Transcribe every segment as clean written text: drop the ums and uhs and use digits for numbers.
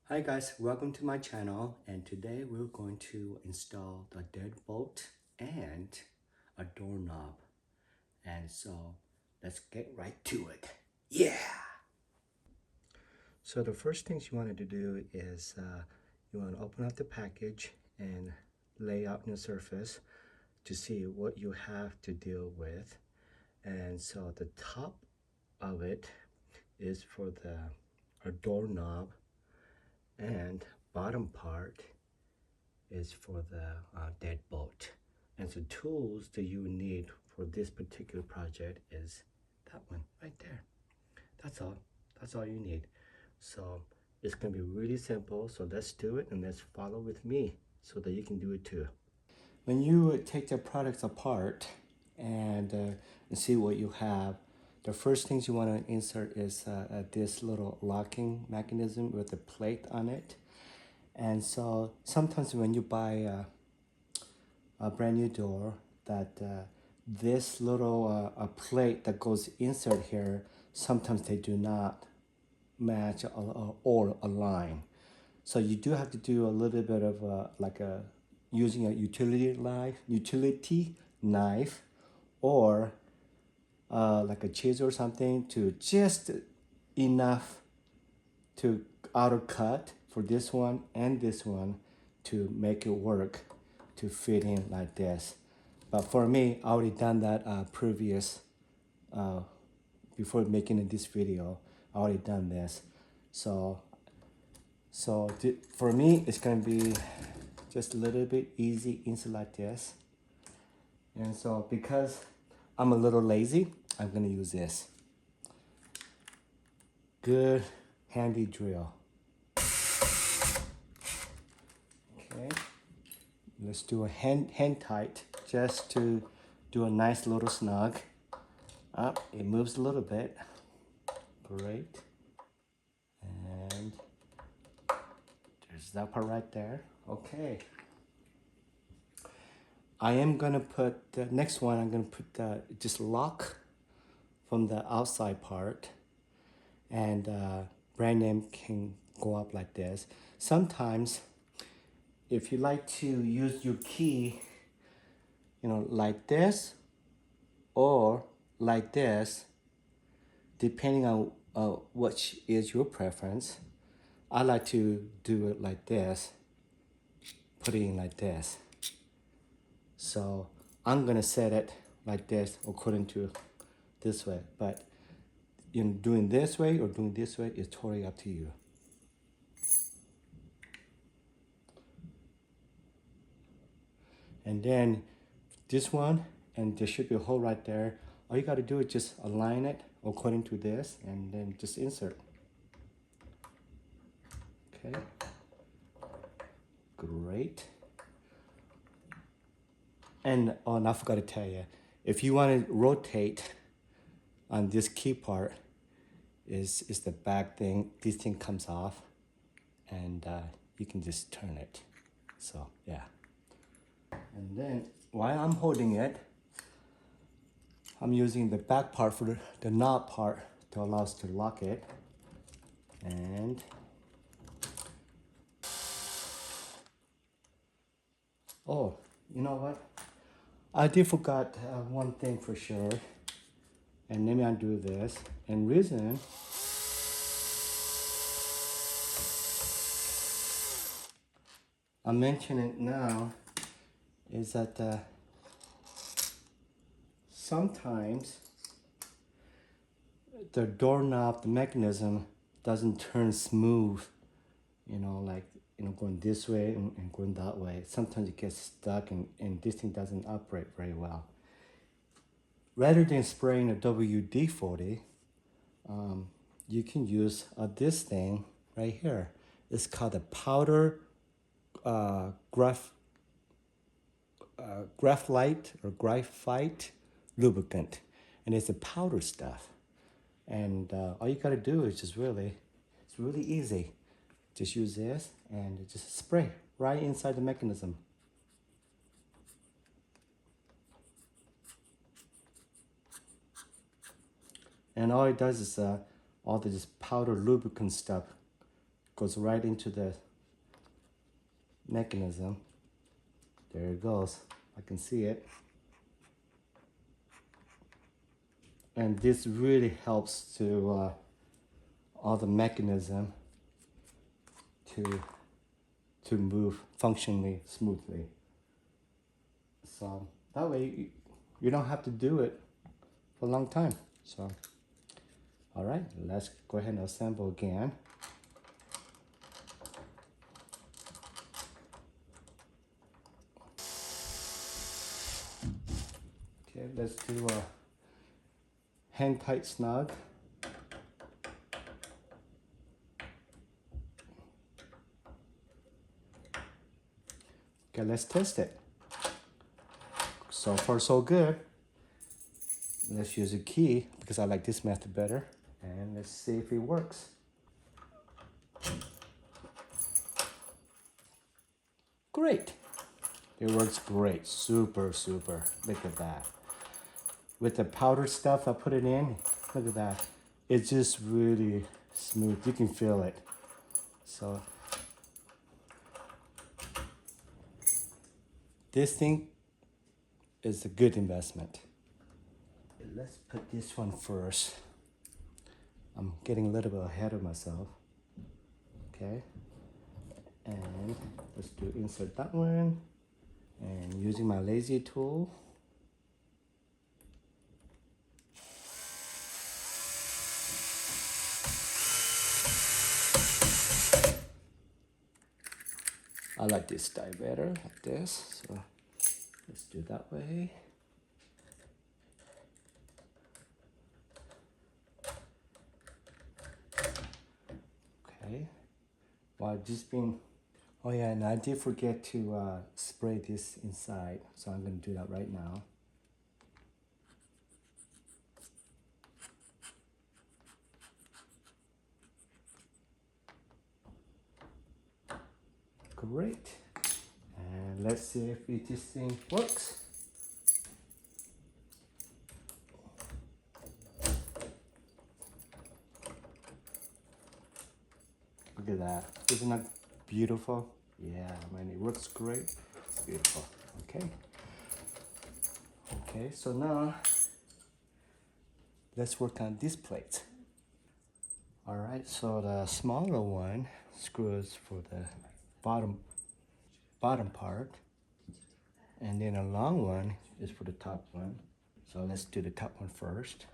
Hi guys, welcome to my channel, and today we're going to install the deadbolt and a doorknob. And so let's get right to it. Yeah! So the first things you wanted to do is you want to open up the package and lay out your surface to see what you have to deal with. And so the top of it is for the doorknob, and bottom part is for the deadbolt. And so tools that you need for this particular project is that one right there. That's all you need. So it's gonna be really simple. So let's do it, and let's follow with me so that you can do it too. When you take the products apart and see what you have, the first things you want to insert is this little locking mechanism with a plate on it. And so sometimes when you buy a brand new door, that this little a plate that goes insert here, sometimes they do not match or align. So you do have to do a little bit of like a using a utility knife, or like a chisel or something, to just enough to outer cut for this one and this one to make it work to fit in like this. But for me, I already done that previous before making this video. I already done this, so for me it's gonna be just a little bit easy inside like this. And so because I'm a little lazy, I'm gonna use this good handy drill. Okay, let's do a hand tight just to do a nice little snug. Up, it moves a little bit. Great. And there's that part right there. Okay. I am gonna put the next one. I'm gonna put the just lock from the outside part, and brand name can go up like this. Sometimes, if you like to use your key, like this or like this, depending on which is your preference. I like to do it like this, put it in like this. So I'm gonna set it like this according to this way, but doing this way or doing this way is totally up to you. And then this one, and there should be a hole right there. All you got to do is just align it according to this, and then just insert. Okay, great. And I forgot to tell you, if you want to rotate on this key part, is the back thing. This thing comes off, and you can just turn it. So yeah. And then while I'm holding it, I'm using the back part for the knob part to allow us to lock it. And oh, you know what? I did forgot one thing for sure. And let me undo this. And reason I'm mentioning it now is that sometimes the doorknob, the mechanism doesn't turn smooth, like going this way and going that way. Sometimes it gets stuck, and this thing doesn't operate very well. Rather than spraying a WD-40, you can use this thing right here. It's called a powder graphite lubricant, and it's a powder stuff. And all you gotta do is it's really easy. Just use this and just spray right inside the mechanism. And all it does is all this powder lubricant stuff goes right into the mechanism. There it goes. I can see it. And this really helps to all the mechanism to move functionally smoothly. So that way you don't have to do it for a long time. So all right, let's go ahead and assemble again. Okay, let's do a hand tight snug. Okay, let's test it. So far so good. Let's use a key because I like this method better. And let's see if it works. Great. It works great. Super, super. Look at that. With the powder stuff I put it in, look at that. It's just really smooth. You can feel it. So this thing is a good investment. Let's put this one first. I'm getting a little bit ahead of myself. Okay. And let's do insert that one. And using my lazy tool. I like this die better, like this. So let's do it that way. Okay. While just being, oh yeah, and I did forget to spray this inside, so I'm going to do that right now. Great. And let's see if this thing works. Look at that. Isn't that beautiful? Yeah, man, it works great. It's beautiful. Okay. Okay, so now let's work on this plate. All right, so the smaller one screws for the bottom part, and then a long one is for the top one. So let's do the top one first.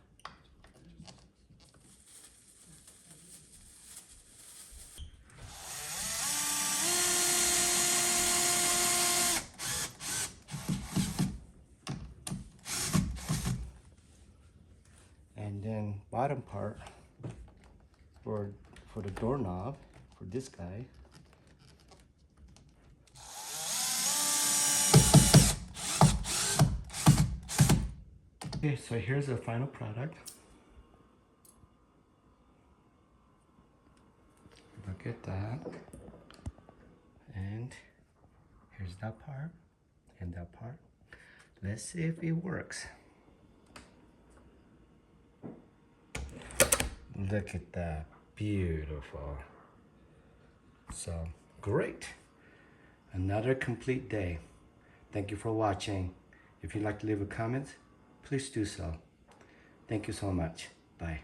And then bottom part for the doorknob for this guy. Okay, so here's the final product. Look at that. And here's that part and that part. Let's see if it works. Look at that. Beautiful. So, great. Another complete day. Thank you for watching. If you'd like to leave a comment, please do so. Thank you so much. Bye.